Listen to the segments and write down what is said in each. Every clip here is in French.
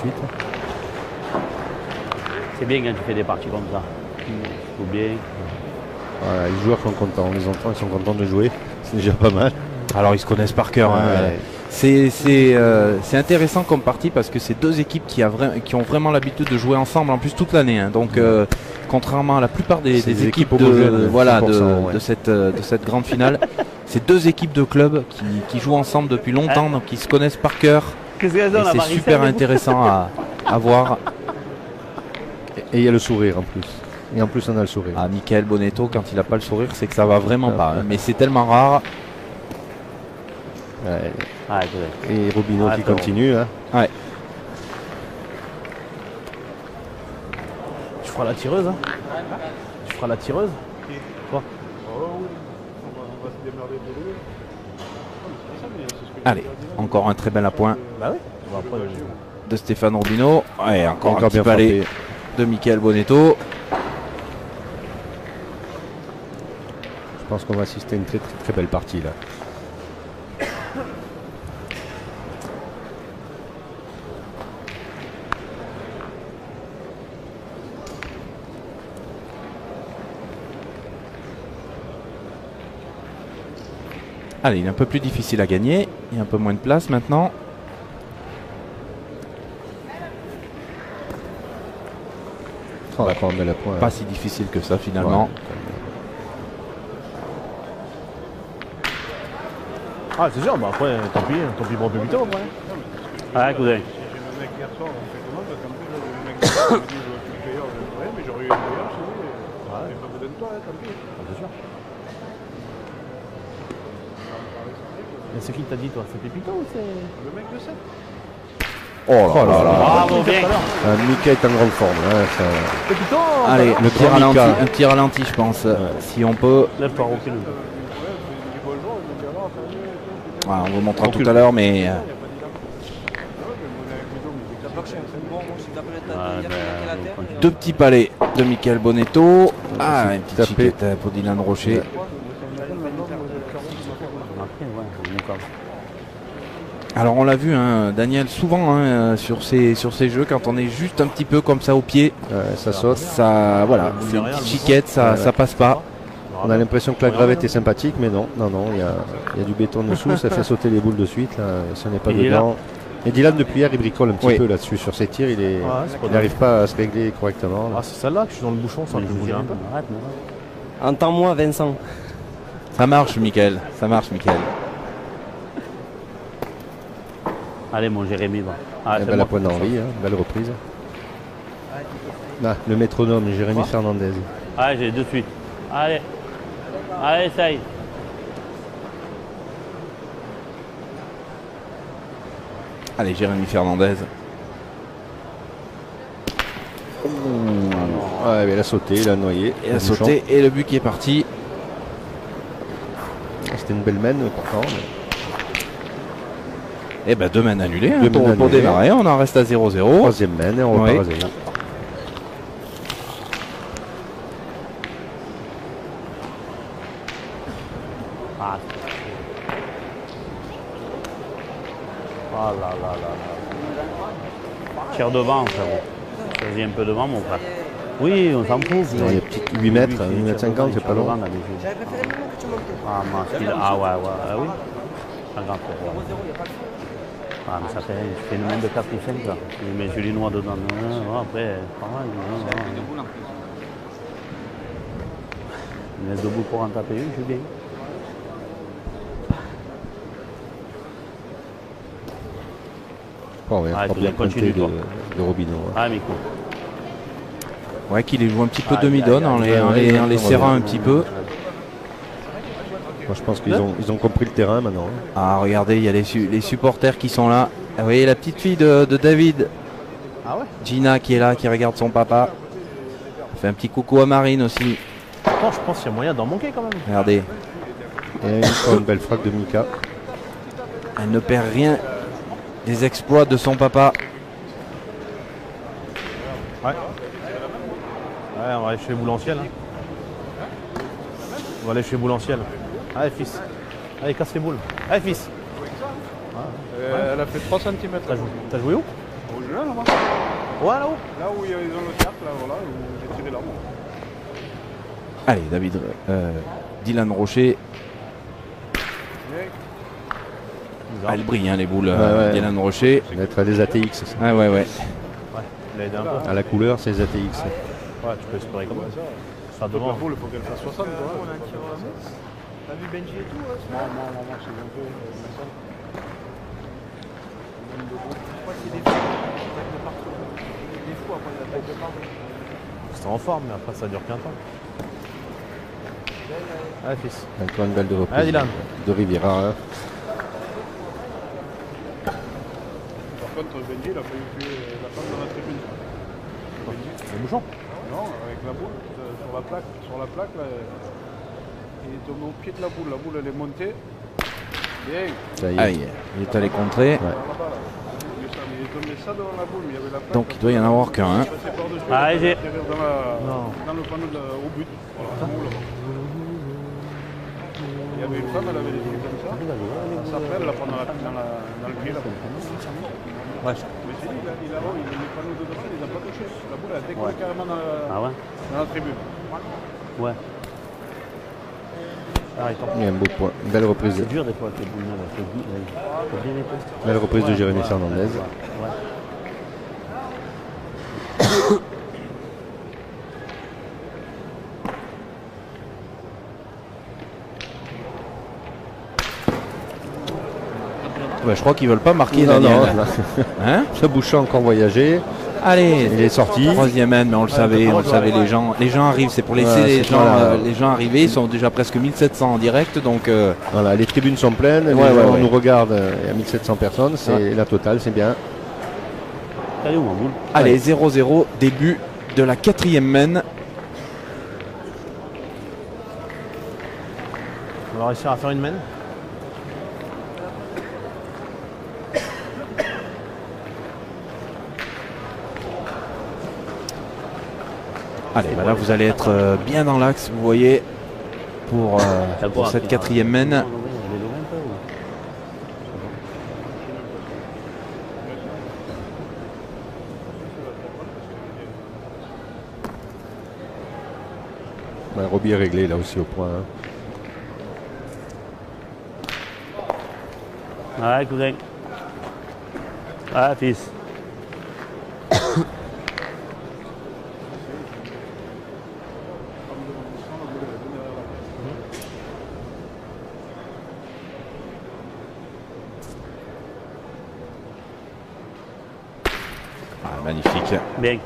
suite. C'est bien quand tu fais des parties comme ça. Tout bien. Voilà, les joueurs sont contents, les enfants ils sont contents de jouer, c'est déjà pas mal. Alors ils se connaissent par cœur. Ouais. C'est intéressant comme partie parce que c'est deux équipes qui ont vraiment l'habitude de jouer ensemble en plus toute l'année. Hein. Donc contrairement à la plupart des équipes de cette grande finale, c'est deux équipes de clubs qui jouent ensemble depuis longtemps, donc ils se connaissent par cœur. Et c'est super intéressant à voir. Et il y a le sourire en plus. Et en plus on a le sourire. Ah, Michael Bonetto, quand il n'a pas le sourire, c'est que ça va vraiment pas. Hein. Mais c'est tellement rare. Ouais. Et Robinho qui continue. Hein. Ouais. Tu feras la tireuse, hein. Tu feras la tireuse. Toi. Allez, encore un très bel appoint Bah oui. de Stéphane Robinho. Ouais, encore un petit bien palais frappé de Michael Bonetto. Je pense qu'on va assister à une très très très belle partie là. Allez, il est un peu plus difficile à gagner. Il y a un peu moins de place maintenant. On va prendre le point. Pas si difficile que ça finalement. Ouais. Ah, c'est sûr, bah après, tant pis pour le buteur après. Ah, cousin. J'ai le mec hier soir, on fait comment parce qu'en plus, le mec qui m'a dit je suis payeur, mais j'aurais eu un payeur chez lui. Ouais, pas besoin de toi, tant pis. C'est sûr. Mais c'est qui t'a dit toi? C'est Pépito ou c'est. Le mec de 7. Oh là là. Bravo, bien. Mika est en grande forme. Hein, ça... Pépito. Allez, le petit grand ralenti, Mika. un petit ralenti je pense. Si on peut. Lève-toi, recule. Voilà, on vous montrera tout à l'heure, mais deux petits palais de Michael Bonetto. Ah, une petite chiquette pour Dylan Rocher. Alors on l'a vu, hein, Daniel, souvent hein, sur ces jeux, quand on est juste un petit peu comme ça au pied, ça saute. Ça, voilà, c'est une petite chiquette, ça passe pas. On a l'impression que la gravette est sympathique, mais non, il y a du béton dessous, ça fait sauter les boules de suite, là, et ce n'est pas dedans. Et Dylan, depuis hier, il bricole un petit peu là-dessus, sur ses tirs, il n'arrive pas à se régler correctement. Là. Ah, c'est celle-là que je suis dans le bouchon, ça peut bouger un peu. Entends-moi, Vincent. Ça marche, Michael, ça marche, Michael. Allez, mon Jérémy, va. Ah, belle bon. pointe d'Henri, hein, belle reprise. Là, le métronome, Jérémy Fernandez. Allez, j'ai de suite. Allez. Allez, essaye. Allez, Jérémy Fernandez. Ouais, mais il a sauté, il a noyé. Il a sauté et le but qui est parti. C'était une belle mène pourtant. Mais... Et ben deux mènes annulées hein, Deux mènes pour annulées. démarrer, on en reste à 0-0. Troisième mène et on repart à 0. Ah. Oh là là là là. Tire devant, frérot. Choisis un peu devant, mon frère. Oui, on s'en fout. Il y a petit 8 mètres, 8 mètres 50, c'est pas long. J'avais préféré le moment que tu montais. Ah, ah ouais, ah oui. Pas grave. Ah, mais ça fait, je fais une main de 4 ou 5 là. Je mets Julie Noir dedans. Après, pareil. Il laisse debout pour en taper une, Julien. Oh, ouais, Ah, pas bien continue, pointé de Robinho. Hein. Ah, Miko. Ouais, qu'il les joue un petit peu demi-donne en les serrant un petit peu. Moi, je pense qu'ils ont compris le terrain maintenant. Hein. Ah, regardez, il y a les supporters qui sont là. Vous voyez la petite fille de David, Gina, qui est là, qui regarde son papa. Fait un petit coucou à Marine aussi. Attends, je pense qu'il y a moyen d'en manquer quand même. Regardez. Et une belle frappe de Mika. Elle ne perd rien des exploits de son papa. Ouais. Ouais, on va aller chez Boulanciel. Hein. On va aller chez Boulanciel. Allez, fils. Allez, casse les boules. Allez, fils. Elle a fait 3 cm. T'as joué où? Au rouge là, là-bas. Ouais, là-haut. Là où ils ont le cercle, là, voilà, où j'ai tiré l'arbre. Allez, David, Dylan Rocher. Ah, elle brille, hein, les boules. Dylan Rocher. Ça va être des ATX. Ça. Ah, ouais. Ouais, il a aidé un peu. À la couleur, c'est les ATX. Ouais, tu peux espérer comme ça. Ça Donc devant. la boule, il faut qu'elle fasse 60. T'as vu Benji et tout Moi, c'est un peu. Ça. C'était en forme, mais après ça dure qu'un temps. Allez, fils. Encore une balle de reprise. Allez, Dylan. De Riviera. Hein. Par contre, Benji, il a failli tuer la femme dans la tribune. Le bouchon. Non, avec la boule, sur la plaque. Sur la plaque, là, il est tombé au pied de la boule. La boule, elle est montée. Bien. Ça y est. Aïe, il est allé contrer. Là-bas, là. Il est tombé ça devant la boule, mais il y avait la plaque. Donc il doit y en avoir qu'un. Hein. Il passait par-dessus, Ah, il j'ai- a atterri dans le panneau au but. Voilà, en haut, là-bas. Il y avait une femme, elle avait les pieds comme ça. Ça s'appelle, elle la prend dans le pied, là. Ouais. Mais c'est lui, il a les panneaux de droite, il les a pas touchés. La boule, elle a décollé carrément Ah ouais? dans la tribune. Ouais. Arrête. Il y a un beau point. Une belle reprise. C'est dur des fois avec les boules neuves. Faut bien les tester. Belle reprise de Jérémy Fernandez. Ouais. Bah, je crois qu'ils veulent pas marquer Non, Daniel. non. Hein? Ce bouchon a encore voyagé. Allez, Il est sorti. troisième man, mais on le savait, les gens arrivent, c'est pour laisser Ouais, les gens arriver, ils sont déjà presque 1700 en direct, donc Voilà, les tribunes sont pleines. Les gens nous regardent. Il y a 1700 personnes. C'est la totale, c'est bien. Allez où, ma boule? allez, 0-0, début de la quatrième man. On va réussir à faire une main. Allez, bah là vous allez être bien dans l'axe, vous voyez, pour cette quatrième man. Ouais, Robbie est réglé là aussi au point. Hein. Ouais, cousin. Ah, fils. Ah, magnifique. Bien.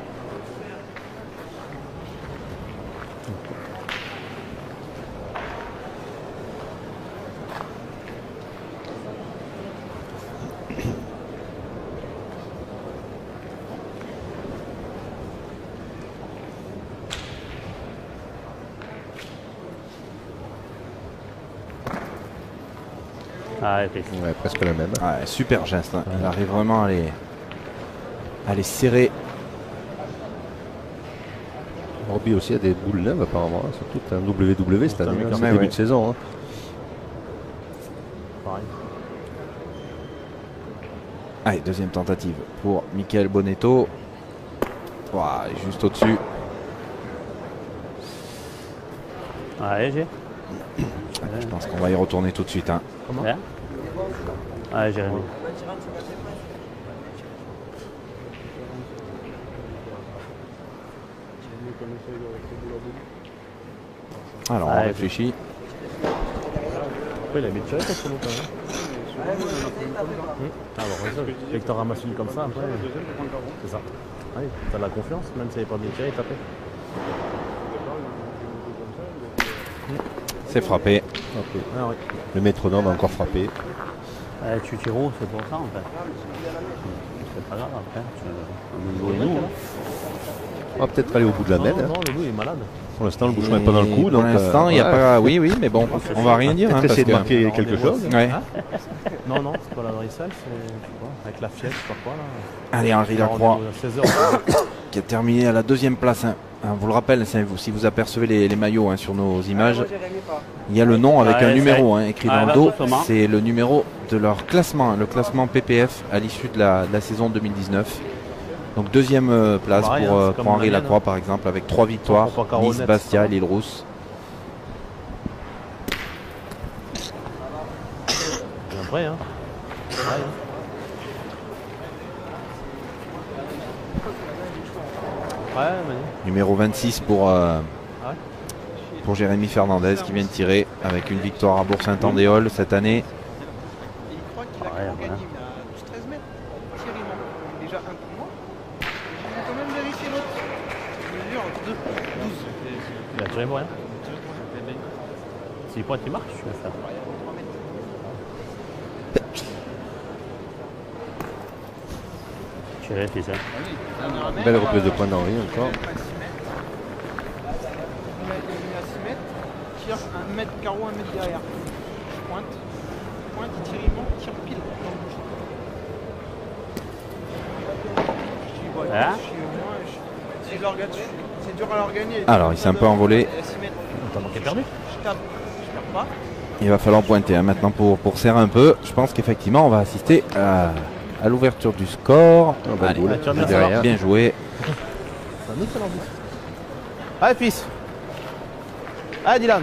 Ah, fils. Ouais, presque la même. Ouais, super geste, hein. Il arrive vraiment à les serrer. Robbie aussi a des boules neuves apparemment. Hein. Surtout un WW cette année. C'est ouais, début ouais. de saison. Hein. Pareil. Allez, deuxième tentative pour Michael Bonetto. Ouah, juste au-dessus. Ouais, j'ai. Je pense qu'on va y retourner tout de suite. Hein. Hein? Ouais, Jérémy. Alors, on réfléchit. Pourquoi il a mis de tirette sur nous quand même? Ah bon, dès que tu ramasses une comme ça, après, c'est ça. Oui, t'as de la confiance, même si elle n'est pas bien tirée, tapé. C'est frappé. Ok. Ah, oui. Le métronome a encore frappé. Tu tires où? C'est pour ça en fait. C'est pas grave après. Tu joues nous. Hein. On va peut-être aller au bout de la Non, mène. non, le loup il est malade. Pour l'instant, le bouchon n'est pas dans le coup. Pour Donc, l'instant, il n'y a pas. Oui, oui, mais bon, on va rien dire. Hein, peut-être parce essayer de que... marquer quelque chose. Ouais. Non, non, c'est pas la drisselle, c'est. Je sais pas, avec la fiette, je sais pas quoi là. Allez, Henri Lacroix, À 16h. qui a terminé à la deuxième place. Hein. Hein, vous le rappelle, si vous apercevez les maillots hein, sur nos images, il y a le nom avec un numéro hein, écrit dans le dos. C'est le numéro de leur classement, hein, le classement PPF à l'issue de la saison 2019. Donc deuxième place Pareil, pour, hein, c'est pour comme Henri la mienne, Lacroix hein. par exemple, avec 3 victoires. Pour Caronet, Nice, Bastia, c'est ça. l'Île Rousse. Bien prêt, hein. Ouais, hein. Ouais, Manu. Numéro 26 pour Jérémy Fernandez qui vient de tirer avec une victoire à Bourg-Saint-Andéol cette année. Et il croit qu'il a Ouais, gagné, voilà. mais à 12-13 mètres. Thierry Mont, déjà un pour moi. J'ai quand même vérifié l'autre. Je me jure, 12. Il a tiré pour rien. 6 points qui marchent, je vais faire. Tiré, fils, hein. Belle reprise de points d'Henri encore. Il est venu à 6 mètres. Tire 1 mètre carreau, 1 mètre derrière. Je pointe. Pointe, il tire, il monte, tire pile dans le bouche. Je dis, bon, Hein si je le regarde, c'est dur à leur gagner. Alors, il s'est un peu envolé. À 6 mètres. T'as manqué perdu. Je tape, je perds pas. Il va falloir pointer hein, maintenant pour serrer un peu. Je pense qu'effectivement on va assister à l'ouverture du score. bah, Allez, boule, tu vas bien derrière, savoir. bien joué. C'est un excellent but. Allez, fils. Allez, Dylan.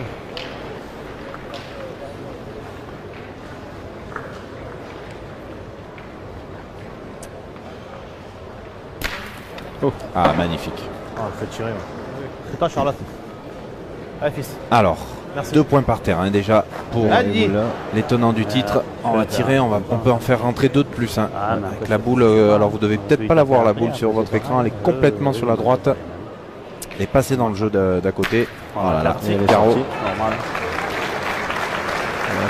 Ah, magnifique. Ah, fait tirer. Ouais. C'est toi, Charlotte. Allez, fils. Alors, Merci. 2 points par terrain déjà pour Allez. les tenants du titre. On va tirer, on peut en faire rentrer 2 de plus. Hein. Ah, mais Avec la boule, alors vous devez peut-être pas la voir la boule sur votre écran, elle est complètement sur la droite. Elle est passée dans le jeu d'à côté. Voilà, là, elle est carreau. sortie. Normal.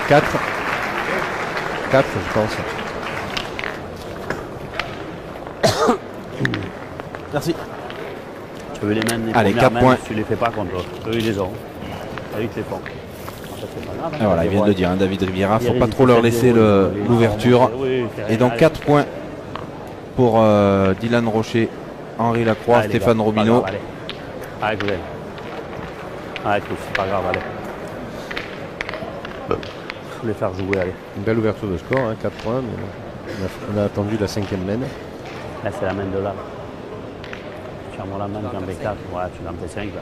4. 4, je pense. Merci. Tu veux les mêmes, les Allez, premières 4 mains, points. tu les fais pas contre eux. Eux, ils les ont. Eux, ils te les font. En fait, c'est pas grave. Et voilà, il vient de dire, hein, David Riviera, faut Thierry, pas il trop fait leur sept laisser zéro, l'ouverture. Oui, Et donc 4 points pour Dylan Rocher, Henri Lacroix, Allez, les Stéphane gars, Robineau. pas grave, allez. Allez, Gouvel. Allez, tous, c'est pas grave, allez. Faut les faire jouer, allez. Une belle ouverture de score, hein, 4 points, mais on a attendu la 5e main. Là, c'est la main de là. Tiens-moi la main, j'en fais 4. Ouais, tu en fais 5 là.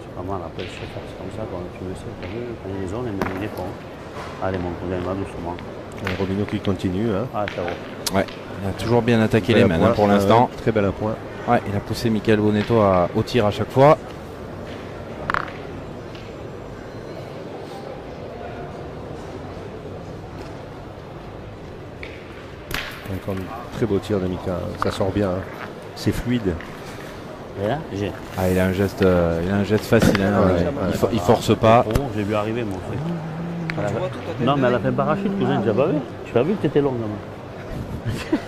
C'est pas mal, après, je sais faire, c'est comme ça, quoi. Tu le sais, t'as vu, quand il les ont, les mains, ils les font. Allez, mon cousin, va doucement. Robineau qui continue. Hein. Ah, ça va. Ouais, il a toujours bien attaqué Bel les mains appoint, hein, pour l'instant. très bel appoint. Ouais, il a poussé Michael Bonetto au tir à chaque fois. Encore un très beau tir de Mika. Ça sort bien. Hein. C'est fluide. Et là, j'ai. Ah, il a un geste facile. Hein, Ouais, il force pas. Oh, j'ai vu arriver, mon frère. Non, mais elle a fait un parachute, cousin, tu l'as pas vu? Tu l'as vu que t'étais long, là-bas.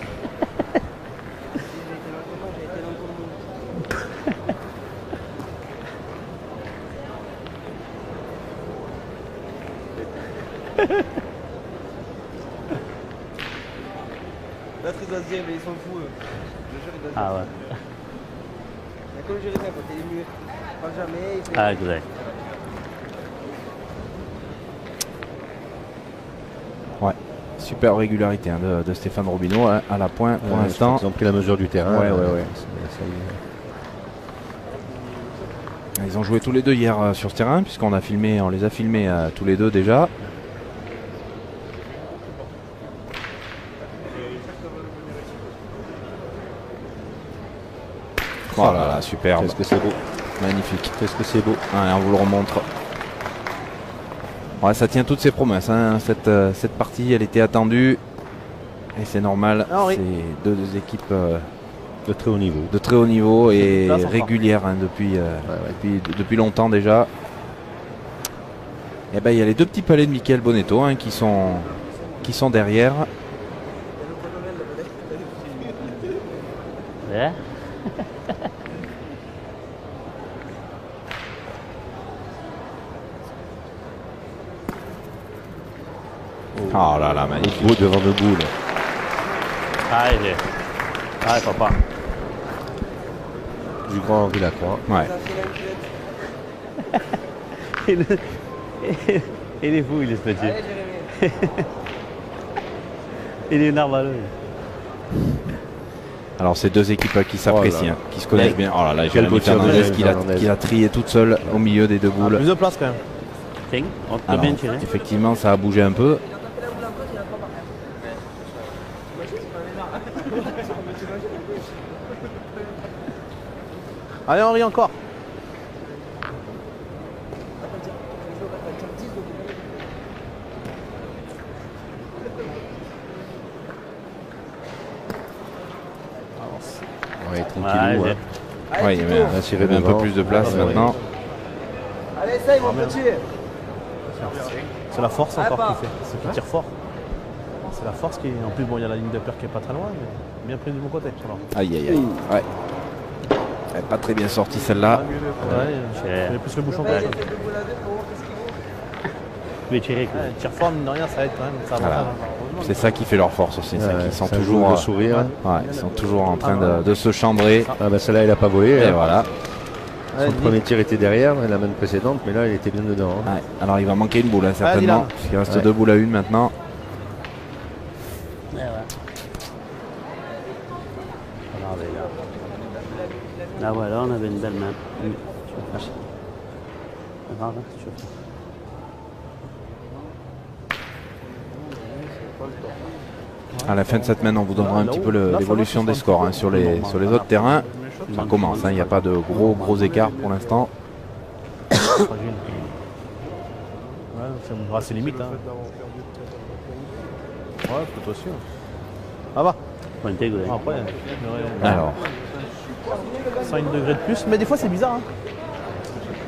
Là, très asiatique, mais ils sont fous, eux. Je jure, ils doivent Ah ouais. Il y a que le Jérémy à côté, il est mieux. Pas jamais, il fait. Ah, cousin. Ouais, super régularité hein, de Stéphane Robineau hein, à la pointe pour l'instant. Ils ont pris la mesure du terrain. Ouais. Ça y est. Ils ont joué tous les deux hier sur ce terrain puisqu'on on les a filmés tous les deux déjà. Oh là là, superbe, Qu'est-ce que c'est beau. magnifique. Qu'est-ce que c'est beau. Allez, on vous le remontre. Ouais, ça tient toutes ses promesses. Hein. Cette partie, elle était attendue. Et c'est normal. Henri. C'est deux équipes De très haut niveau. de très haut niveau et Place, enfin. régulières hein, depuis longtemps déjà. Et ben, il y a les deux petits palets de Michael Bonetto hein, qui sont derrière. Ouais. Oh là là, magnifique. Beau devant de boule. Allez. Allez, papa. Du grand Henri Lacroix. Ouais. Il est fou, il est ce petit. Allez, Jérémy. Il est nerveux. Alors c'est deux équipes qui s'apprécient, qui se connaissent bien. Oh là là, Quel beau tir de Fernandez qui a trié toute seule au milieu des deux boules. Plus de place quand même. Tiens, on peut Alors, bien tirer. effectivement, ça a bougé un peu. Allez Henri encore. Ouais, tranquillou. Ouais, Ouais, il y avait un peu plus de place maintenant. Allez, essaye mon petit. C'est la force encore qui fait. C'est qui tire fort. C'est la force qui est. En plus, bon, il y a la ligne de peur qui est pas très loin, mais bien pris de mon côté. Aïe aïe aïe. Ouais. Elle est pas très bien sortie celle-là. Ouais, il y a plus le bouchon que la chose. Tu veux tirer. Tire fort, mine de rien, ça aide quand même. Ça Voilà. avance. C'est ça qui fait leur force aussi. Ouais, Ils sont ça toujours, joue le sourire. ouais, ils sont toujours en train de se chambrer. Ah bah celle-là, il a pas volé. Et voilà. Son premier tir était derrière, la main précédente, mais là, il était bien dedans. Hein. Ouais. Alors il va manquer une boule, hein, certainement. Dylan. Puisqu'il reste deux boules à une maintenant. Ouais, ouais. Regardez là. Là, voilà, on avait une belle main. Tu veux faire. Regarde, hein, tu veux faire. À la fin de cette main, on vous donnera un petit peu l'évolution des scores hein, sur les autres terrains. Ça commence, il n'y a pas de gros écarts pour l'instant. Fragile. Ouais, c'est assez limite. Hein. Ouais, plutôt sûr. Ah va. Faut intégrer. Après, Alors, 5 degrés de plus. Mais des fois, c'est bizarre. Hein.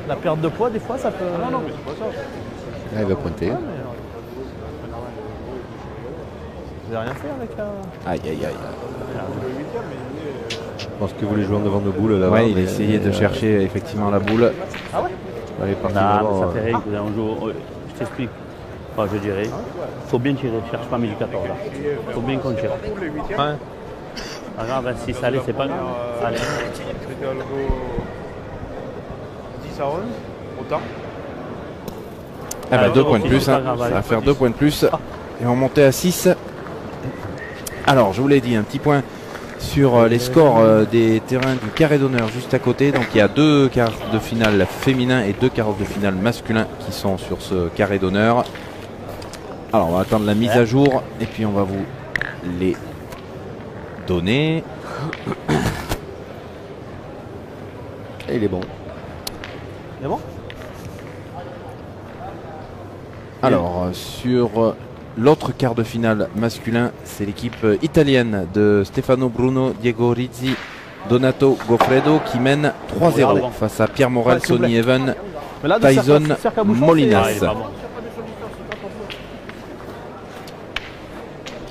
La perte de poids, des fois, ça peut. Non, mais c'est pas ça. Là, il va pointer. Vous n'avez rien fait avec la. aïe aïe aïe. Je pense qu'il voulait jouer en devant de boule là. Ouais, il a essayé de chercher effectivement la boule. Ah ouais. Elle est partie Non, mais vraiment, ça fait rien. On joue. Je t'explique. Enfin, je dirais. Faut bien tirer. Cherche pas 1014 là. Faut bien qu'on tire. Ouais. Pas grave, si ça allait, c'est pas grave. Allez. C'était algo 10 à 11, autant. Ah bah Alors, 2 points de plus, c'est pas hein. grave, Ça allez. va faire 2 points de plus. Et on montait à 6. Alors, je vous l'ai dit, un petit point sur les scores des terrains du carré d'honneur juste à côté. Donc il y a 2 quarts de finale féminin et 2 quarts de finale masculin qui sont sur ce carré d'honneur. Alors on va attendre la mise à jour et puis on va vous les donner. Et il est bon. C'est bon. Alors sur l'autre quart de finale masculin, c'est l'équipe italienne de Stefano Bruno, Diego Rizzi, Donato Goffredo qui mène 3-0 face à Pierre Morel, Ouais, s'il vous Sonny plaît. Even, Mais là, de Tyson cercle à bouchon, Molinas. Ah, il est pas bon.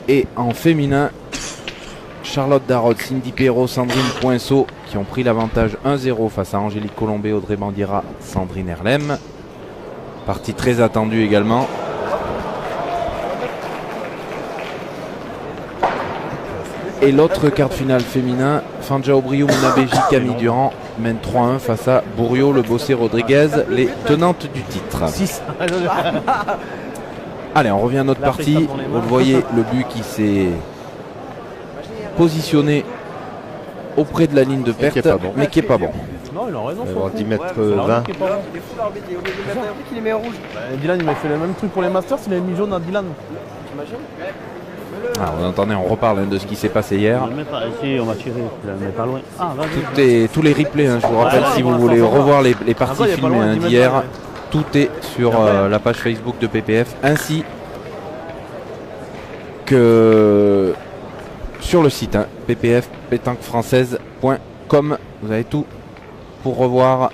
Et en féminin, Charlotte Darod, Cindy Perrault, Sandrine Poinceau qui ont pris l'avantage 1-0 face à Angélique Colombé, Audrey Bandiera, Sandrine Erlem. Partie très attendue également. Et l'autre quart de finale féminin, Fanja Obriou, Munabeji, Camille Durand mène 3-1 face à Bourriot, Le Bossé, Rodriguez, les tenantes du titre. 6. Allez, on revient à notre partie. Vous le voyez, le but qui s'est positionné auprès de la ligne de qui est perte, pas bon. mais qui est pas bon. Non, il a raison. Il va son avoir coup. 10 mètres C'est l'arbitre 20. qui est pas bon. Il est fou l'arbitre, il est obligé de mettre un truc, il les met en rouge. Dylan, il m'a fait le même truc pour les Masters, il a mis jaune à Dylan. T'imagines? Alors, vous entendez, on reparle hein, de ce qui s'est passé hier. On le met pas ici, on va tirer. Tu la mets pas loin. Ah, vas-y. Tous les replays, hein, je vous rappelle, si vous voulez revoir les parties Après, il y a pas filmées loin, hein, 10 mètres, d'hier, ouais. tout est sur la page Facebook de PPF, ainsi que sur le site hein, ppfpétanquefrançaise.com. Vous avez tout pour revoir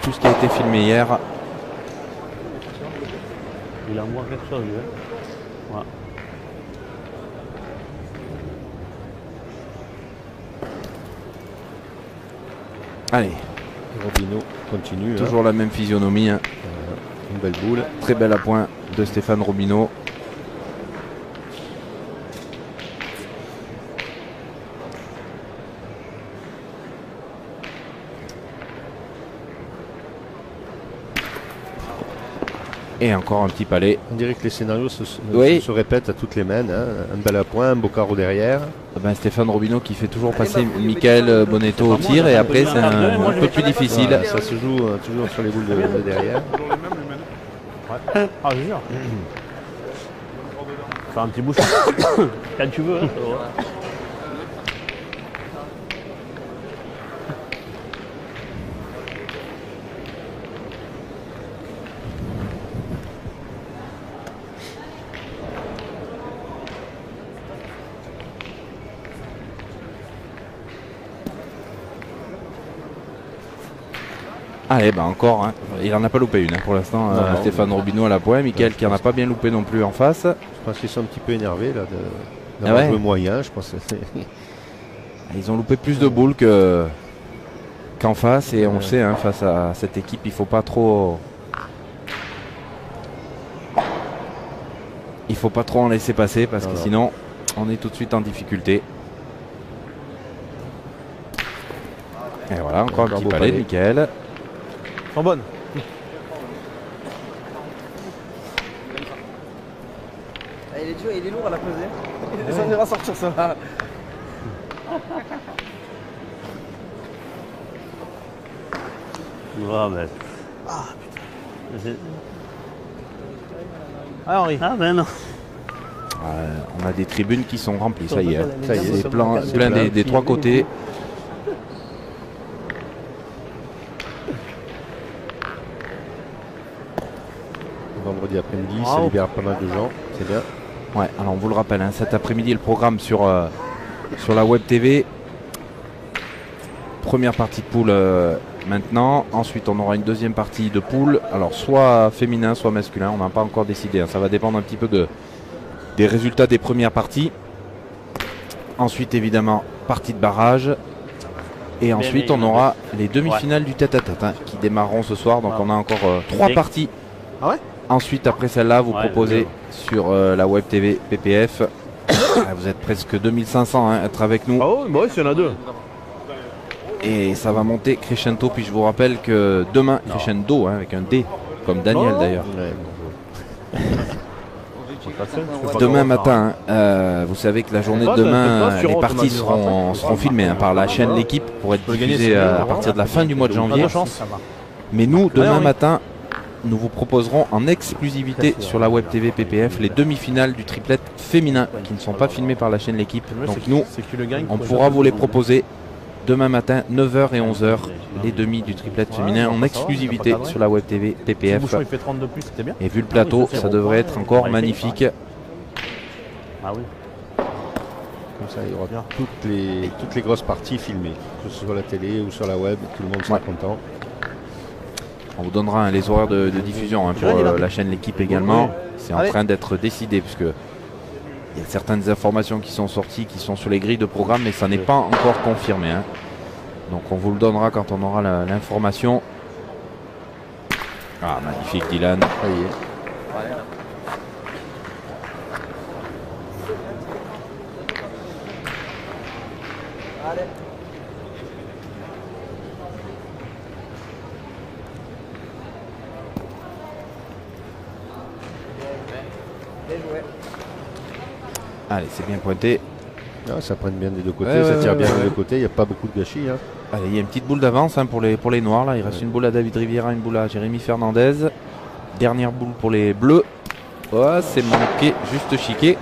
tout ce qui a été filmé hier. Il envoie quelque chose, lui. Hein. Ouais. Allez, Robino continue. toujours la même physionomie. Hein. Une belle boule. Très belle à point de Stéphane Robino. Et encore un petit palais. On dirait que les scénarios se répètent à toutes les mains. Hein. Un bel à point, un beau carreau derrière. Stéphane Robineau qui fait toujours passer Michael Bonetto au tir. Et après, c'est un peu plus difficile. Voilà, ça se joue toujours sur les boules de derrière. Ouais. Ah, je jure. Faire un petit bouchon. Quand tu veux. Hein, Allez, encore, hein. Il en a pas loupé une hein, pour l'instant. Stéphane Robineau à la pointe, Michael qui en a pas bien loupé non plus en face. Je pense qu'ils sont un petit peu énervés là, d'avoir joué moyen. Je pense ils ont loupé plus de boules qu'en face et on le sait, hein, face à cette équipe, il faut pas trop en laisser passer parce que sinon on est tout de suite en difficulté. Et voilà, encore un petit palais de Michael. En bonne. Il est lourd à la peser. Ça ira sortir ça. Ah, mais... putain. Ah, Henri. Ah, ben non. On a des tribunes qui sont remplies, ça y est. C'est plein des trois côtés. Vendredi après-midi, ça libère pas mal de gens, c'est bien. Ouais, alors on vous le rappelle, hein, cet après-midi le programme sur la Web TV. Première partie de poule maintenant, ensuite on aura une deuxième partie de poule, alors soit féminin, soit masculin, on n'a pas encore décidé, hein, ça va dépendre un petit peu des résultats des premières parties. Ensuite évidemment, partie de barrage. Et ensuite on aura les demi-finales du tête-à-tête hein, qui démarreront ce soir, donc on a encore 3 parties. Ah ouais. Ensuite, après celle-là, vous proposez sur la Web TV PPF. Vous êtes presque 2500 à être avec nous. Ah oui, bah oui, il y en a 2. Et ça va monter crescendo. Puis je vous rappelle que demain, crescendo, hein, avec un D, comme Daniel d'ailleurs. Demain matin, vous savez que la journée de demain, les parties seront filmées par la chaîne L'Équipe pour être diffusées à partir de la fin du mois de janvier. Mais nous, demain matin, nous vous proposerons en exclusivité sur la Web TV PPF les demi-finales du triplet féminin qui ne sont pas filmées par la chaîne L'Équipe. Donc nous, on pourra vous les proposer demain matin 9h et 11h, les demi du triplet féminin en exclusivité sur la Web TV PPF. Et vu le plateau, ça devrait être encore magnifique. Ah oui. Comme ça, il y aura toutes les grosses parties filmées, que ce soit sur la télé ou sur la web, tout le monde sera content. On vous donnera les horaires de diffusion pour la chaîne L'Équipe également. C'est en train d'être décidé puisque il y a certaines informations qui sont sorties, qui sont sur les grilles de programme, mais ça n'est pas encore confirmé. Hein. Donc on vous le donnera quand on aura l'information. Ah, magnifique Dylan. Ça y est. Allez, c'est bien pointé. Ah, ça prenne bien des deux côtés, ça tire bien des deux côtés, il n'y a pas beaucoup de gâchis. Hein. Allez, il y a une petite boule d'avance pour les noirs. Là. Il reste une boule à David Riviera, une boule à Jérémy Fernandez. Dernière boule pour les bleus. Oh, c'est manqué, juste chiqué.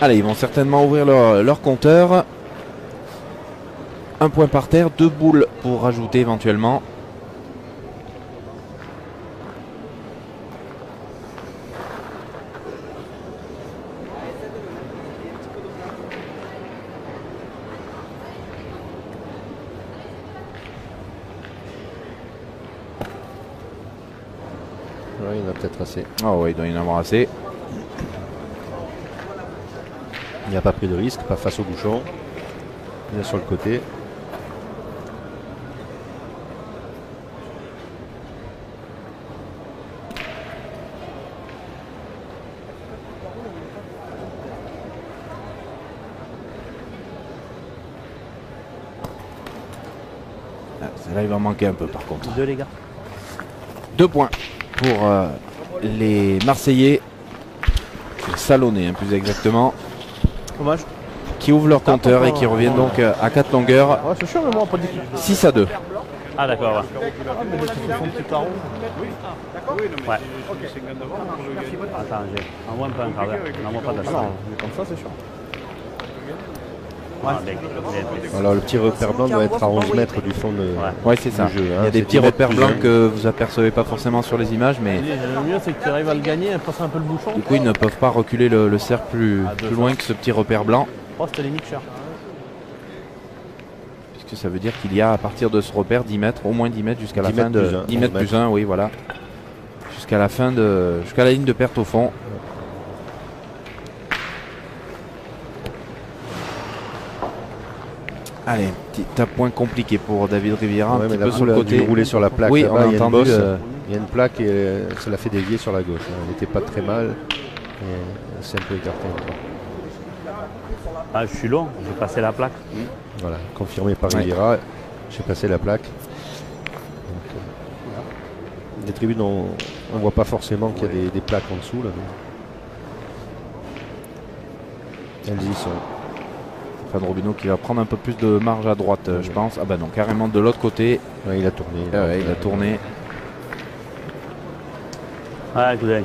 Allez, ils vont certainement ouvrir leur compteur. Un point par terre, 2 boules pour rajouter éventuellement. Il y en a peut-être assez. Oh oui, il doit y en avoir assez. Il n'a pas pris de risque, pas face au bouchon. Il est sur le côté. Là, il va manquer un peu par contre. 2 les gars. 2 points pour les Marseillais, les Salonnais plus exactement, Dommage. qui ouvrent leur compteur et qui reviennent donc à 4 longueurs. Ouais, c'est sûr, mais moi, pas dit. 6-2. Ah d'accord, ouais. Mais dès qu'ils font petit carreau. Ouais. Attends, envoie un peu un quart d'heure. N'envoie pas de la Ah non, mais comme ça, c'est sûr. Ah, bien. Alors le petit repère blanc doit être à 11 mètres du fond de, Ouais, c'est ça. du jeu. Il y a des petits repères blancs que vous apercevez pas forcément sur les images, mais Le mieux, c'est que tu arrives à le gagner et passer un peu le bouchon. du coup ils ne peuvent pas reculer le cercle plus loin que ce petit repère blanc, Oh, c'était les mixeurs. puisque ça veut dire qu'il y a à partir de ce repère 10 mètres, au moins 10 mètres jusqu'à la 10 fin mètres de plus un, 10 mètres plus 1, oui voilà. Jusqu'à la fin de jusqu'à la ligne de perte au fond. Allez, petit point compliqué pour David Riviera, un Ouais, petit mais peu la sur le boule a dû côté. rouler sur la plaque. Oui, là-bas, on a il y a une entendu. bosse, il y a une plaque et ça l'a fait dévier sur la gauche. Elle n'était pas très mal. Et c'est un peu écarté encore. Ah, je suis long, j'ai passé la plaque. Voilà, confirmé par Ouais. Riviera. J'ai passé la plaque. Donc, les tribunes, on ne voit pas forcément qu'il y a des plaques en dessous. Là, mais elles y sont. Stéphane Robineau qui va prendre un peu plus de marge à droite, je pense. Ah bah non, carrément de l'autre côté. Ouais, il a tourné. Ah ouais, il a tourné. Ouais, coup d'œil.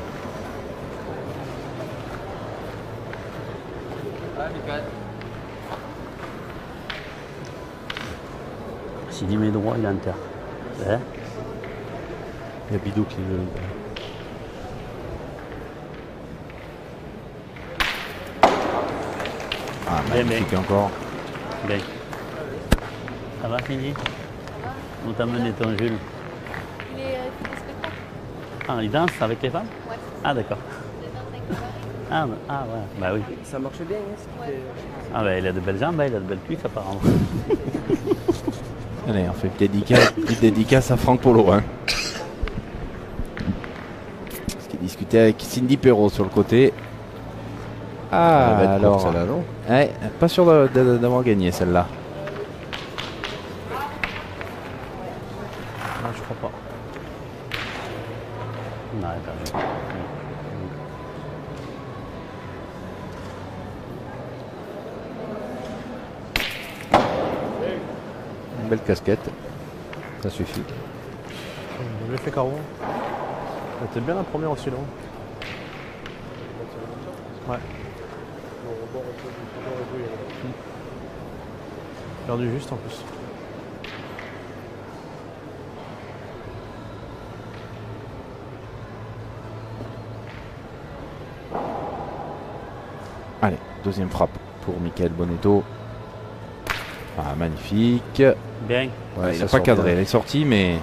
S'il y met droit, il est inter. Ouais. Il y a Bidou qui veut. Ah, Bien, magnifique encore. Bien. Ça va, Cindy? Où t'as mené ton Jules? Il est spectacle. Ah, il danse avec les femmes? Ouais. Ah, d'accord. Il danse avec les maris. Ah, ouais, bah oui. Ça marche bien, hein, ce qui fait- Ah, bah il a de belles jambes, il a de belles cuisses apparemment. Allez, on fait une petite dédicace à Franck Polo. Hein. Parce qu'il discutait avec Cindy Perrault sur le côté. Ah, Elle va être alors. courte, celle-là, non? Ouais, pas sûr d'avoir gagné celle-là. Non, je crois pas. Non, attends. Une belle casquette. Ça suffit. J'ai fait carreau. C'était bien la première aussi, là. Ouais. Perdu juste en plus. Allez, deuxième frappe pour Michael Bonetto. Ah, magnifique. Bien. Ouais, il ça n'a pas sort cadré, bien. elle est sortie, mais.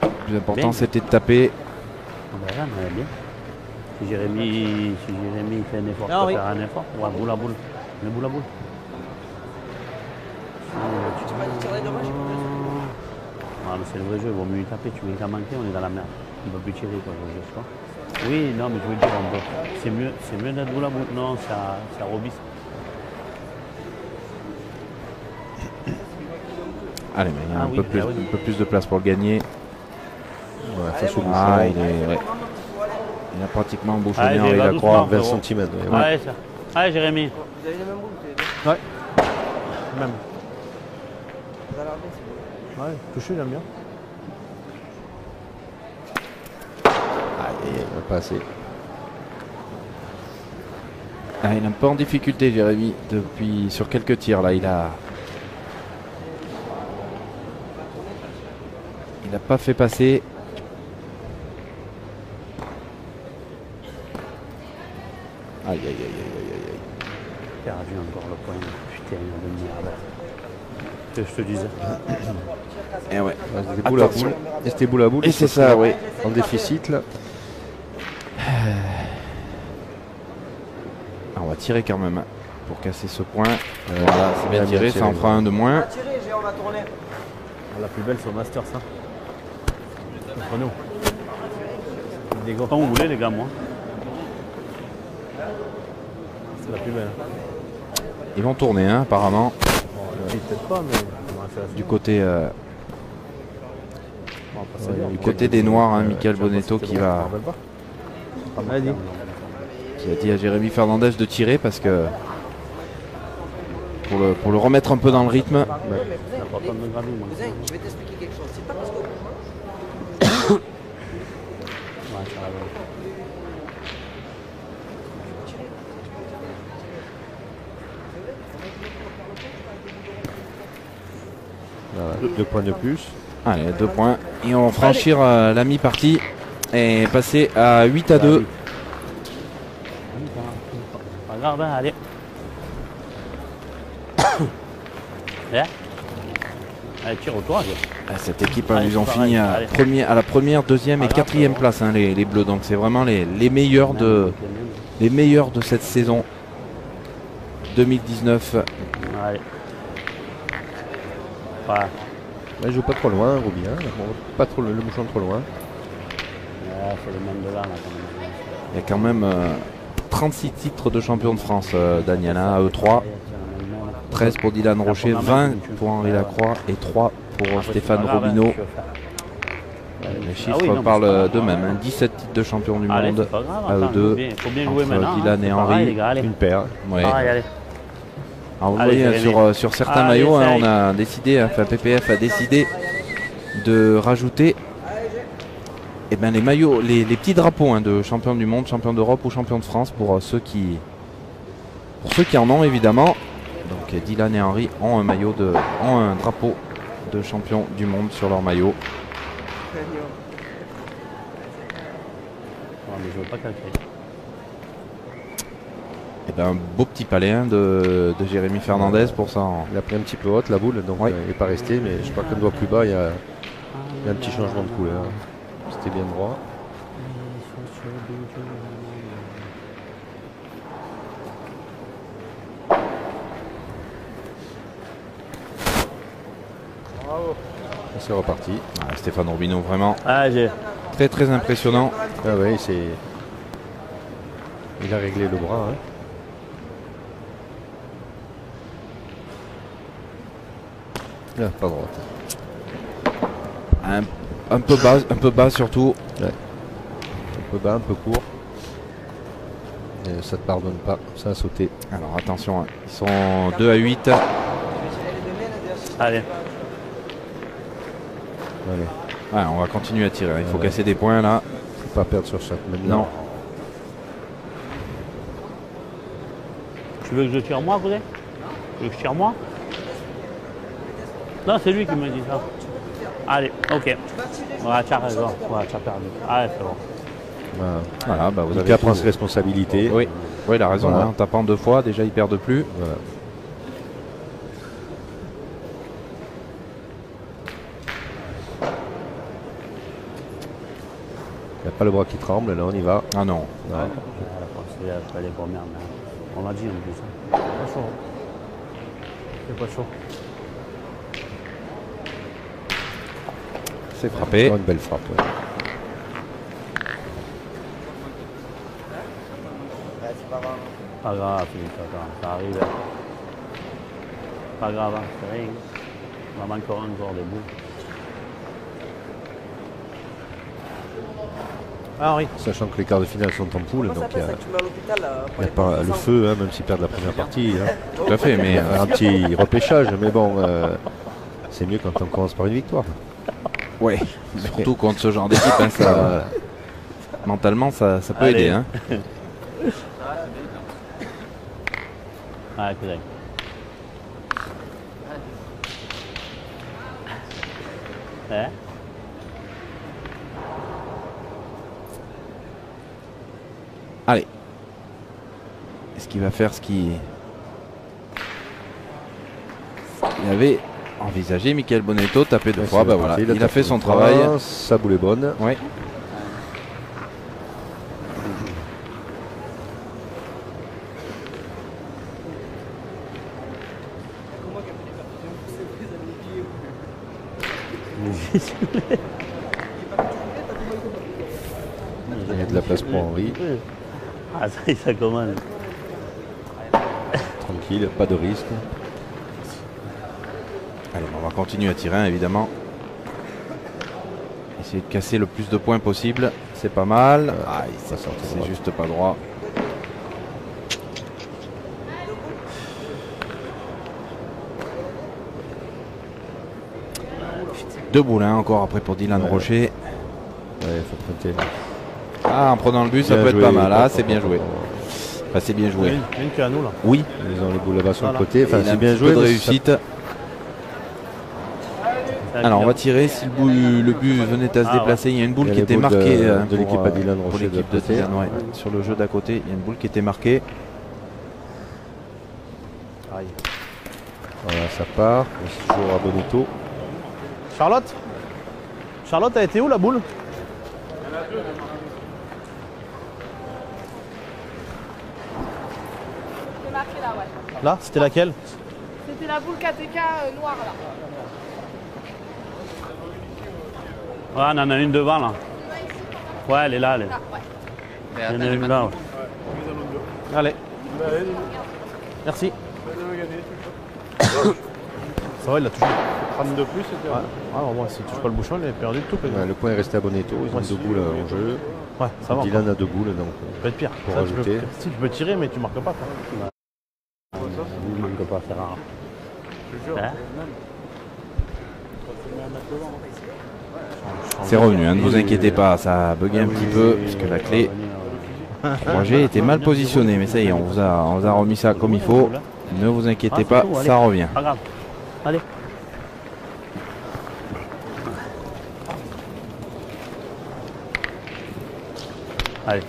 Le plus important, Bien. c'était de taper. Ben là, mais bien. Si Jérémy fait un effort, Ah, tu oui. peux faire un effort. Ouais, boule à boule. Le boule à boule. Tu vas tirer dommage. Ah, mais c'est le vrai jeu, il vaut mieux y taper. Tu mets qu'à manquer, on est dans la merde. On ne peut plus tirer, quoi, je sais pas. Oui, non, mais je veux dire, c'est mieux d'être boule à boule. Non, ça robisse. Allez, mais il y a Ah un, oui, peu plus, ah oui. un peu plus de place pour le gagner. Ouais, face au bouchon. Ah, il a pratiquement bouchonné Allez, Henri va Lacroix. doucement. 20 frérot. cm. Ouais, ça. Allez, Jérémy. Vous avez les mêmes boules, tous les deux. Même. Ça a l'air bien, c'est bon. Ouais, touché, j'aime bien. Aïe, pas assez. Ah, il est un peu en difficulté, Jérémy, depuis sur quelques tirs. Là, il n'a pas fait passer. Aïe, aïe, aïe, aïe, aïe, aïe. Perdu encore le point. Putain, de merde. Que je te disais. Eh ouais. C'était boule à Attention. boule. Et c'était boule à boule. Et il c'est faut ça, faire oui. En déficit, là. Ah, on va tirer quand même hein, pour casser ce point. Voilà, c'est bien bien tiré, tiré, ça en fera un de On moins. va tirer, on va tourner. La plus belle, c'est au Master, ça. Entre nous. Des gars. Quand vous voulez, les gars, moi. C'est la plus belle. Ils vont tourner, hein, apparemment, Bon, peut-être pas, mais on va faire du côté. Bon, Du côté des Noirs, hein, Michael Bonetto qui va. Qui a dit à Jérémy Fernandez de tirer parce que. Pour le remettre un peu dans le rythme. C'est important de gravir, moi. Cousin, je vais t'expliquer quelque chose. C'est pas parce que Ouais, ça va. Voilà, 2 points de plus. Allez, 2 points. Et on va franchir la mi-partie et passer à 8-2. Pas grave, hein, allez. Viens. Allez, tire au toit. Cette équipe, hein, ils ont fini à la première, deuxième et quatrième place, hein, les Bleus. Donc c'est vraiment les meilleurs de cette saison 2019. Allez. Voilà. Il joue pas trop loin, Roubi. Hein. Pas trop le mouchon trop loin. Ouais, c'est le même de là, quand même. Il y a quand même 36 titres de champion de France, Daniel, hein, à E3. 13 pour Dylan Rocher, 20 pour Henri Lacroix et 3 pour Stéphane Robineau. Les chiffres parlent d'eux-mêmes, hein. 17 titres de champion du monde à E2 entre Dylan et Henri. Une paire. Ouais. Allez. Alors vous voyez, sur certains maillots, hein, on a décidé, enfin PPF a décidé de rajouter les maillots, les petits drapeaux, hein, de champion du monde, champion d'Europe ou champion de France pour ceux qui en ont évidemment. Donc Dylan et Henri ont un drapeau de champion du monde sur leur maillot. Mais je veux pas calculer. Un beau petit palais, hein, de Jérémy Fernandez pour ça. Il a pris un petit peu haute la boule, donc il n'est pas resté, mais je crois qu'un doigt plus bas, il y a un petit changement de couleur. C'était bien droit. C'est reparti. Stéphane Robineau, vraiment très impressionnant. Ah oui, il a réglé le bras. Hein. Ah, pas droite. Un peu bas surtout. Ouais. Un peu bas, un peu court. Et ça te pardonne pas, ça a sauté. Alors attention, hein. Ils sont 2 à 8. Allez. Ouais, on va continuer à tirer. Il faut casser des points là. Faut pas perdre sur chaque maintenant. Non. Tu veux que je tire moi, cousin? Tu veux que je tire moi? Non, c'est lui qui me dit ça. Allez, ok. Voilà, tu as raison. Voilà, tu as perdu. Allez, c'est bon. Voilà, vous avez qu'à prendre ses responsabilités. Oui, il a raison. Voilà. Hein, en tapant 2 fois, déjà il perd plus. Voilà. Il n'y a pas le bras qui tremble, là on y va. Ah non. Ouais. C'est les premières, mais on l'a dit en plus. Pas chaud. C'est pas chaud. C'est frappé. Une belle frappe. Ouais. Pas grave, Philippe, ça arrive. Pas grave, hein, c'est rien. On va encore des bouts. Ah oui. Sachant que les quarts de finale sont en poule, donc il n'y a pas le feu, hein, même s'ils perdent la première partie. Hein. Tout à fait, mais un petit repêchage, mais bon, c'est mieux quand on commence par une victoire. Oui, surtout contre ce genre d'équipe, hein, ça, mentalement ça peut aider. Hein. Ah, cousin. Hein? Allez. Est-ce qu'il va faire ce qu'il avait envisagé? Michael Bonetto, taper 2 fois. Bah voilà, il a fait son travail. Sa boule est bonne. Oui. Il y a de la place pour Henri. Ah, ça commande. Tranquille, pas de risque. Allez, on va continuer à tirer, évidemment. Essayer de casser le plus de points possible. C'est pas mal. C'est juste pas droit. Deux boules encore après pour Dylan Rocher. Ouais, faut prêter. Ah, en prenant le but, ça peut être pas mal. Ah, c'est bien joué. Enfin, c'est bien joué. Une qui est à nous là. Oui. Ils ont les boules là-bas sur le côté. Enfin, c'est bien joué. joué. De réussite. Alors, on va tirer. Si le but venait à se déplacer, il y a une boule qui était marquée de l'équipe à Dylan pour Rocher l'équipe de Dylan. Ouais. Sur le jeu d'à côté, il y a une boule qui était marquée. Aïe. Voilà, ça part. C'est toujours à Bonito. Charlotte, elle était où la boule? C'est marqué là, ouais. Là, c'était laquelle? C'était la boule KTK noire là. Ouais, on en a une devant là. Ouais, elle est là. Elle est. Ah, ouais. Il y en a une là. Ouais. Allez. Merci. Ça va, il l'a touché. 32 plus, c'était. Ouais. Ah, bon, si tu touches pas le bouchon, il est perdu de tout. Ouais, le point est resté à Bonito. Ils ont deux boules en jeu. Ouais, ça va. Dylan a deux boules, donc Ça peut être pire. pour Ça, rajouter. si tu peux tirer, mais tu marques pas. Quoi. Il manque pas, c'est rare. Hein? C'est revenu, hein, ne vous inquiétez pas, ça a bugué un petit peu puisque la clé 3G était mal positionnée, mais ça y est, on vous a remis ça comme il faut. Ne vous inquiétez pas, ça revient. Pas grave. Allez. Allez.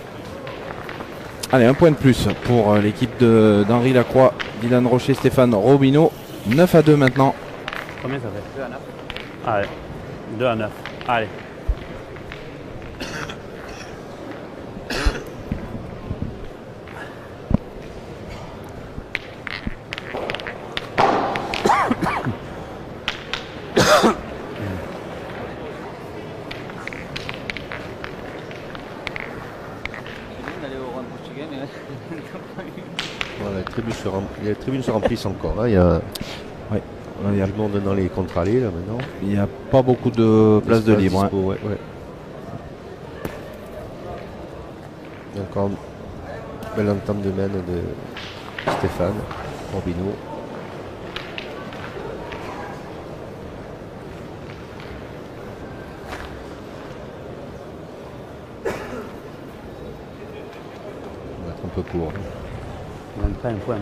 Allez, un point de plus pour l'équipe d'Henri Lacroix, Dylan Rocher, Stéphane Robineau. 9-2 maintenant. Combien ça fait? 2 à 9. Allez. 2 à 9. Allez. Voilà, les tribunes se remplissent encore. Hein. Il y a du monde dans les contre-allées là maintenant. Il n'y a pas beaucoup de place de libre. Dispo, ouais. Il y a encore une belle entame de main de Stéphane Robineau. On va être un peu court. On a un point.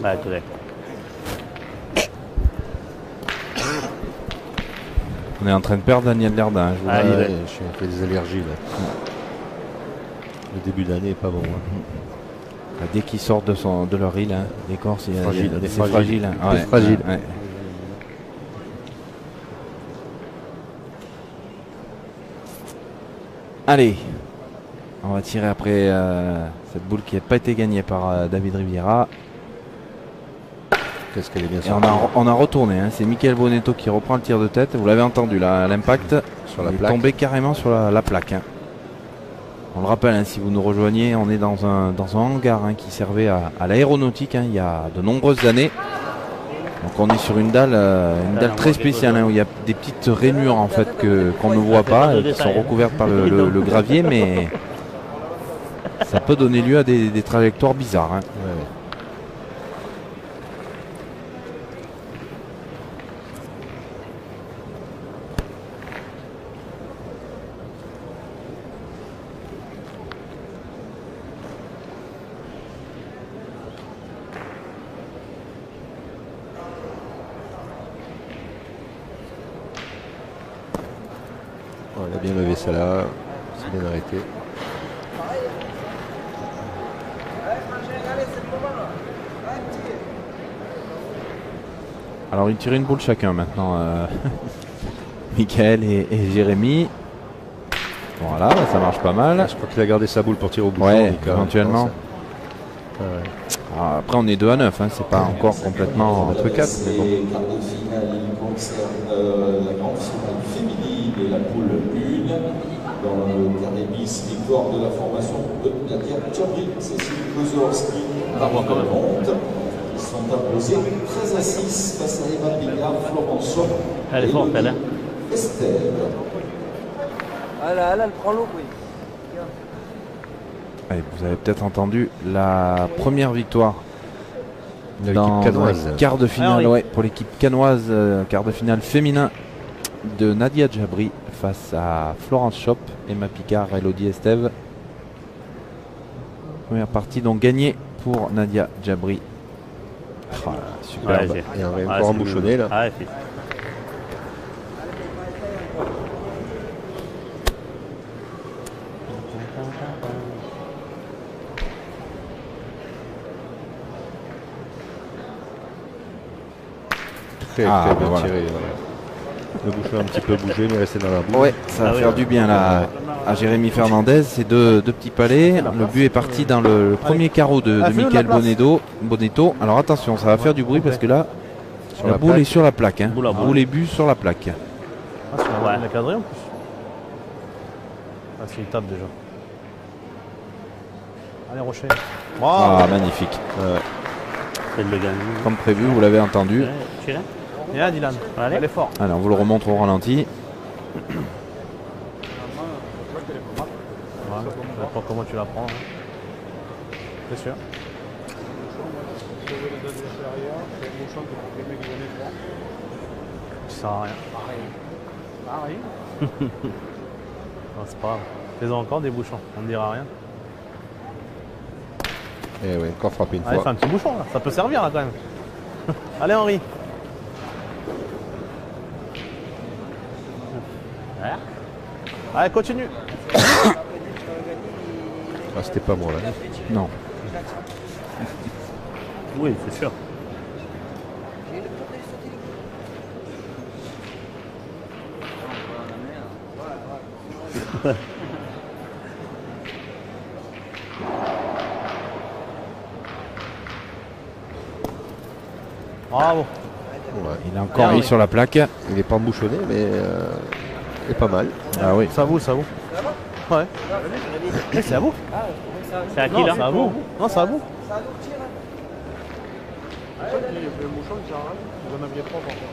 Ouais, tout est. On est en train de perdre Daniel Lerdin. Je suis fait des allergies là. Le début d'année est pas bon. Hein. Dès qu'ils sortent de leur île, hein, l'écorce, c'est fragile. fragile. Hein. Ouais, fragile. Ouais. Allez, on va tirer après cette boule qui n'a pas été gagnée par David Riviera. Qu'est-ce qu'elle est bien Et on a retourné, hein. C'est Michael Bonetto qui reprend le tir de tête. Vous l'avez entendu là, l'impact sur la est plaque. Tombé carrément sur la plaque. Hein. On le rappelle, hein, si vous nous rejoignez, on est dans un hangar hein, qui servait à l'aéronautique hein, il y a de nombreuses années. Donc on est sur une dalle très spéciale hein, où il y a des petites rainures en fait qu'on ne voit pas et qui sont recouvertes par le gravier, mais ça peut donner lieu à des trajectoires bizarres. Hein. Ouais. On a bien levé ça là, c'est bien arrêté. Alors ils tirent une boule chacun maintenant, Michael et Jérémy. Voilà, ça marche pas mal. Je crois qu'il a gardé sa boule pour tirer au bout. Ouais, éventuellement. Alors, après on est 2 à 9, hein, c'est pas encore complètement... Notre 4, mais bon. Les quarts de finale concernent la grande finale féminine et la poule 1. Dans le dernier bis, victoire de la formation de Nadia Tchobrik, Cécile Kozorski, Marie Monte. Ils sont imposés 13-6 face à Emma Picard, Florence Chop. Elle est forte, elle. Estelle. Ah là, elle prend l'eau, oui. Allez, vous avez peut-être entendu la première victoire dans canoise. quart de finale pour l'équipe canoise, quart de finale féminin de Nadia Djabri face à Florence Chop, Emma Picard, Elodie Estève. Première partie donc gagnée pour Nadia Djabri. Oh, superbe. Ouais, et on va encore embouchonner là. Ah, Très bien tiré. Voilà. Le bouchon a un petit peu bougé, mais resté dans la boue. Ouais, ça va faire du bien là à Jérémy Fernandez. C'est deux petits palets. Le but est parti dans le premier carreau de Michael Bonetto. Alors attention, ça va faire du bruit parce que là, la boule est sur la plaque. Hein. Boule et but sur la plaque. Ah, il a cadré en plus. Ah, c'est une tape déjà. Allez, Rocher. Oh. Ah, magnifique. Comme prévu, vous l'avez entendu. Et là, Dylan, elle est forte. Allez, on vous le remontre au ralenti. Ouais, je sais pas comment tu la prends. Hein. C'est sûr. Ça sert à rien. Pareil. C'est pas grave. Fais-en encore des bouchons, on ne dira rien. Et oui, encore frappé une Allez, fois. fais un petit bouchon là, ça peut servir là quand même. Allez Henri. Allez, continue. Ah, c'était pas moi là. Non. Oui, c'est sûr. Bravo. Ouais. Il a encore mis sur la plaque. Il n'est pas embouchonné, mais il est pas mal. Ah oui. Ça vous. Ouais. C'est à vous. C'est à qui là? C'est à vous. Non, c'est à vous. Vous en aviez 3 par contre.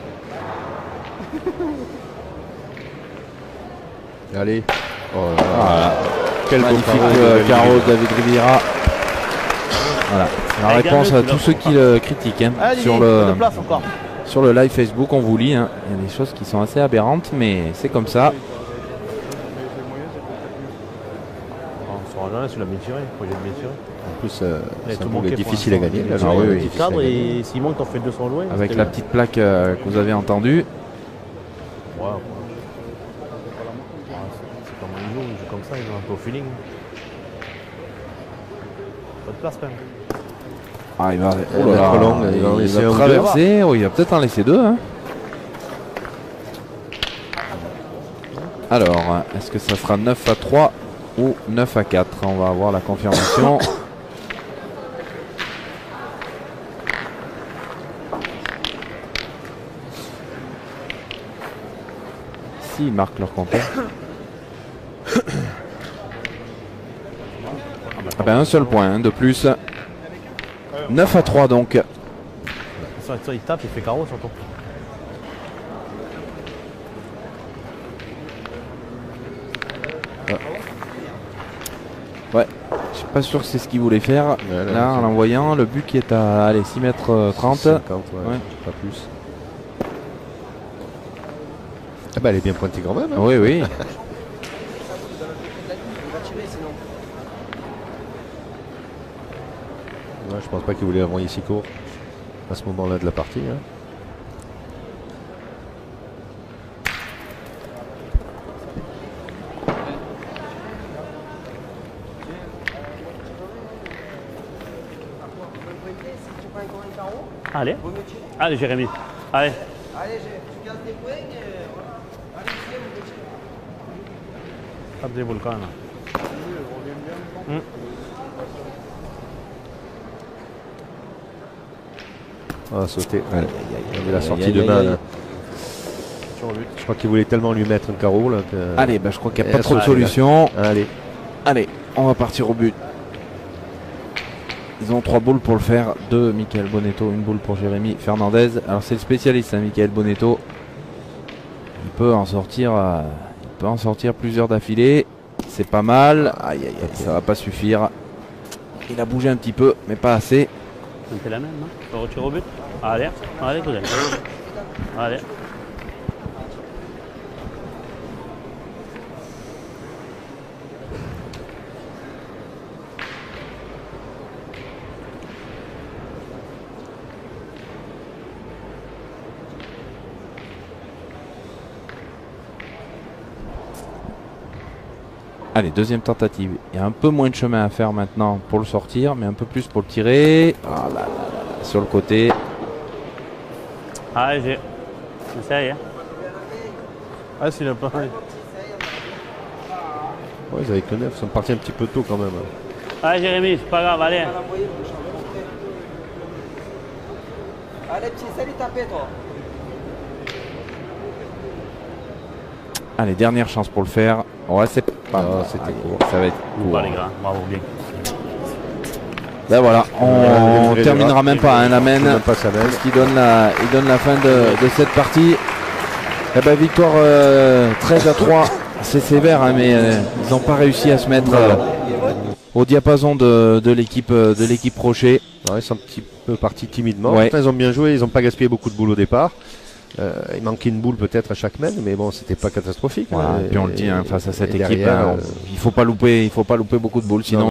Allez. Oh là là. Voilà. Quel magnifique carreau David Riviera. Voilà. La réponse à tous ceux qui le critiquent hein, sur le live Facebook, on vous lit. Hein. Il y a des choses qui sont assez aberrantes, mais c'est comme ça. On saura jamais si tu l'as bien tiré. Faut que j'ai bien tiré. En plus, c'est un boulet difficile à gagner. Ah oui, oui. Cadre et s'il manque, t'en fais 200 jouets. Avec la petite plaque que vous avez entendue. Ouais, c'est comme un joue, il joue comme ça, il joue un peu au feeling. Pas de place quand même. Ah, il va, il va traverser. Oh, il va peut-être en laisser deux. Hein. Alors, est-ce que ça sera 9-3 ou 9-4? On va avoir la confirmation. S'ils marquent leur compteur. Ah ben un seul point hein, de plus. 9-3 donc. Ça, il tape, il fait carreau surtout. Ouais, je suis pas sûr que c'est ce qu'il voulait faire. Là, en l'envoyant, le but qui est à allez, 6 m 30. 50, ouais. Pas plus. Ah bah elle est bien pointée quand même. Hein. Oui, oui. Ouais, je pense pas qu'il voulait envoyer si court à ce moment-là de la partie. Hein. Allez. Allez, Jérémy. Allez. Allez, tu gardes des points. Allez, Tape des volcans là. Ah, sauter. Ouais. Il avait la sortie de main. Là. Je crois qu'il voulait tellement lui mettre un carreau. Là, que... Allez, bah, je crois qu'il n'y a pas trop de solution. Allez. Allez, on va partir au but. Ils ont 3 boules pour le faire. 2 Michael Bonetto, une boule pour Jérémy Fernandez. Alors c'est le spécialiste, hein, Michael Bonetto. Il peut en sortir plusieurs d'affilée. C'est pas mal. Aïe aïe aïe, ça va pas suffire. Il a bougé un petit peu, mais pas assez. C'est la même, non? On retire au but. Allez, allez, cousin. Allez. Allez, deuxième tentative. Il y a un peu moins de chemin à faire maintenant pour le sortir, mais un peu plus pour le tirer. Ah là là là, sur le côté. Allez, j'ai. Essaye, hein. Ah, s'il a pas. Ouais, ils avaient que 9, ils sont partis un petit peu tôt quand même. Allez, Jérémy, c'est pas grave, allez. Allez, petit, salut, tapé, toi. Allez, dernière chance pour le faire. Ouais, c'est pas mal. C'était court. Ça va être court. Les gars, bravo, bien. Ben voilà, on terminera même pas, hein, la main. Parce qu'il donne la fin de cette partie. Eh ben, victoire 13-3. C'est sévère, hein, mais ils n'ont pas réussi à se mettre au diapason de l'équipe Rocher. Ouais, ils sont un petit peu partis timidement. Ouais. Pourtant, ils ont bien joué, ils n'ont pas gaspillé beaucoup de boule au départ. Il manquait une boule peut-être à chaque main, mais bon, c'était pas catastrophique. Voilà, hein. Et puis on le dit, hein, face à cette équipe, derrière, il faut pas louper beaucoup de boules, sinon.